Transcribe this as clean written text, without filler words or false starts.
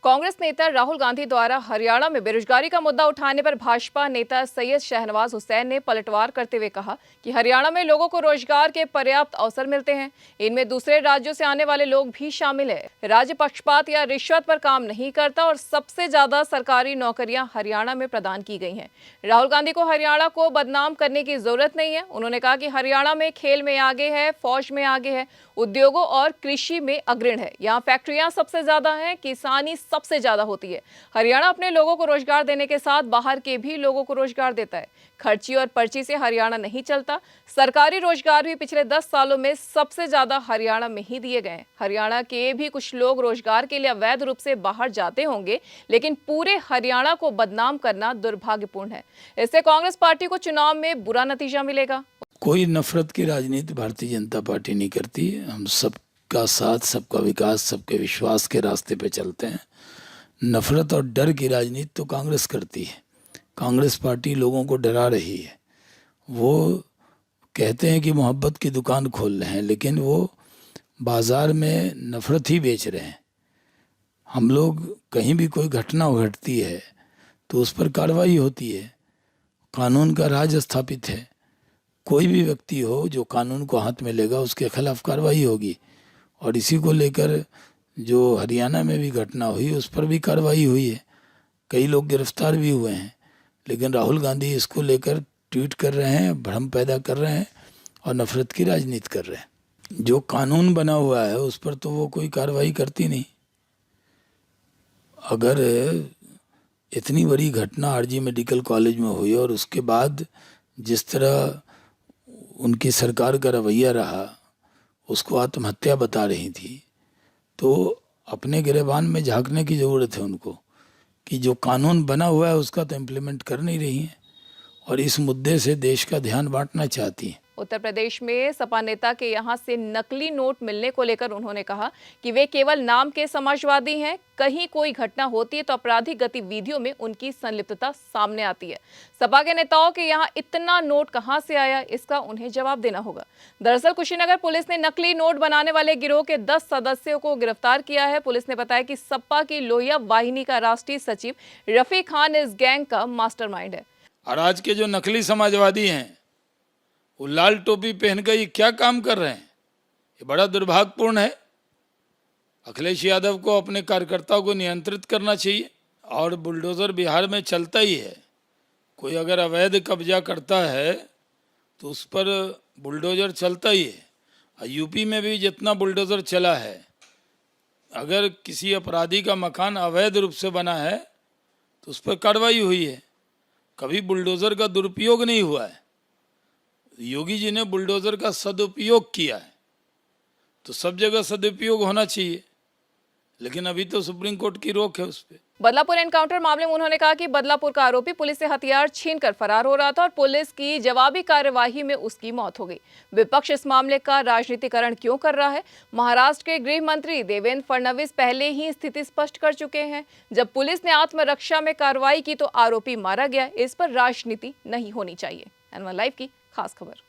कांग्रेस नेता राहुल गांधी द्वारा हरियाणा में बेरोजगारी का मुद्दा उठाने पर भाजपा नेता सैयद शहनवाज हुसैन ने पलटवार करते हुए कहा कि हरियाणा में लोगों को रोजगार के पर्याप्त अवसर मिलते हैं। इनमें दूसरे राज्यों से आने वाले लोग भी शामिल है। राज्य पक्षपात या रिश्वत पर काम नहीं करता और सबसे ज्यादा सरकारी नौकरियां हरियाणा में प्रदान की गई हैं। राहुल गांधी को हरियाणा को बदनाम करने की जरूरत नहीं है। उन्होंने कहा कि हरियाणा में खेल में आगे है, फौज में आगे है, उद्योगों और कृषि में अग्रणी है। यहाँ फैक्ट्रियां सबसे ज्यादा हैं, किसानी सबसे ज्यादा होती है। हरियाणा अपने लोगों को रोजगार देने के साथ बाहर के भी लोगों को रोजगार देता है। खर्ची और पर्ची से हरियाणा नहीं चलता। सरकारी रोजगार भी पिछले 10 सालों में सबसे ज्यादा हरियाणा में ही दिए गए। हरियाणा के भी कुछ लोग रोजगार के लिए अवैध रूप से बाहर जाते होंगे, लेकिन पूरे हरियाणा को बदनाम करना दुर्भाग्यपूर्ण है। इससे कांग्रेस पार्टी को चुनाव में बुरा नतीजा मिलेगा। कोई नफरत की राजनीति भारतीय जनता पार्टी नहीं करती। हम सबका साथ, सबका विकास, सबके विश्वास के रास्ते पे चलते हैं। नफरत और डर की राजनीति तो कांग्रेस करती है। कांग्रेस पार्टी लोगों को डरा रही है। वो कहते हैं कि मोहब्बत की दुकान खोल रहे हैं, लेकिन वो बाज़ार में नफरत ही बेच रहे हैं। हम लोग कहीं भी कोई घटना घटती है तो उस पर कार्रवाई होती है। कानून का राज स्थापित है। कोई भी व्यक्ति हो जो कानून को हाथ में लेगा, उसके खिलाफ कार्रवाई होगी। और इसी को लेकर जो हरियाणा में भी घटना हुई, उस पर भी कार्रवाई हुई है। कई लोग गिरफ्तार भी हुए हैं। लेकिन राहुल गांधी इसको लेकर ट्वीट कर रहे हैं, भ्रम पैदा कर रहे हैं और नफरत की राजनीति कर रहे हैं। जो कानून बना हुआ है उस पर तो वो कोई कार्रवाई करती नहीं। अगर इतनी बड़ी घटना आरजी मेडिकल कॉलेज में हुई और उसके बाद जिस तरह उनकी सरकार का रवैया रहा, उसको आत्महत्या बता रही थी, तो अपने गिरेबान में झांकने की ज़रूरत है उनको कि जो कानून बना हुआ है उसका तो इम्प्लीमेंट कर नहीं रही हैं और इस मुद्दे से देश का ध्यान बांटना चाहती हैं। उत्तर प्रदेश में सपा नेता के यहां से नकली नोट मिलने को लेकर उन्होंने कहा कि वे केवल नाम के समाजवादी हैं। कहीं कोई घटना होती है तो आपराधिक गतिविधियों में उनकी संलिप्तता सामने आती है। सपा के नेताओं के यहां इतना नोट कहां से आया, इसका उन्हें जवाब देना होगा। दरअसल कुशीनगर पुलिस ने नकली नोट बनाने वाले गिरोह के 10 सदस्यों को गिरफ्तार किया है। पुलिस ने बताया कि सपा की लोहिया वाहिनी का राष्ट्रीय सचिव रफी खान इस गैंग का मास्टरमाइंड है। और आज के जो नकली समाजवादी हैं वो लाल टोपी पहन कर ये क्या काम कर रहे हैं, ये बड़ा दुर्भाग्यपूर्ण है। अखिलेश यादव को अपने कार्यकर्ताओं को नियंत्रित करना चाहिए। और बुलडोज़र बिहार में चलता ही है। कोई अगर अवैध कब्जा करता है तो उस पर बुलडोज़र चलता ही है। और यूपी में भी जितना बुलडोज़र चला है, अगर किसी अपराधी का मकान अवैध रूप से बना है तो उस पर कार्रवाई हुई है। कभी बुलडोज़र का दुरुपयोग नहीं हुआ है। योगी जी ने बुलडोजर का सदुपयोग किया है, तो सब जगह सदुपयोग होना चाहिए। लेकिन अभी तो सुप्रीम कोर्ट की रोक है उस पर। बदलापुर एनकाउंटर मामले में उन्होंने कहा कि बदलापुर का आरोपी पुलिस से हथियार छीनकर फरार हो रहा था और पुलिस की जवाबी कार्यवाही में उसकी मौत हो गई। विपक्ष इस मामले का राजनीतिकरण क्यों कर रहा है? महाराष्ट्र के गृह मंत्री देवेंद्र फडणवीस पहले ही स्थिति स्पष्ट कर चुके हैं। जब पुलिस ने आत्मरक्षा में कार्रवाई की तो आरोपी मारा गया। इस पर राजनीति नहीं होनी चाहिए। एनवन लाइव की खास खबर।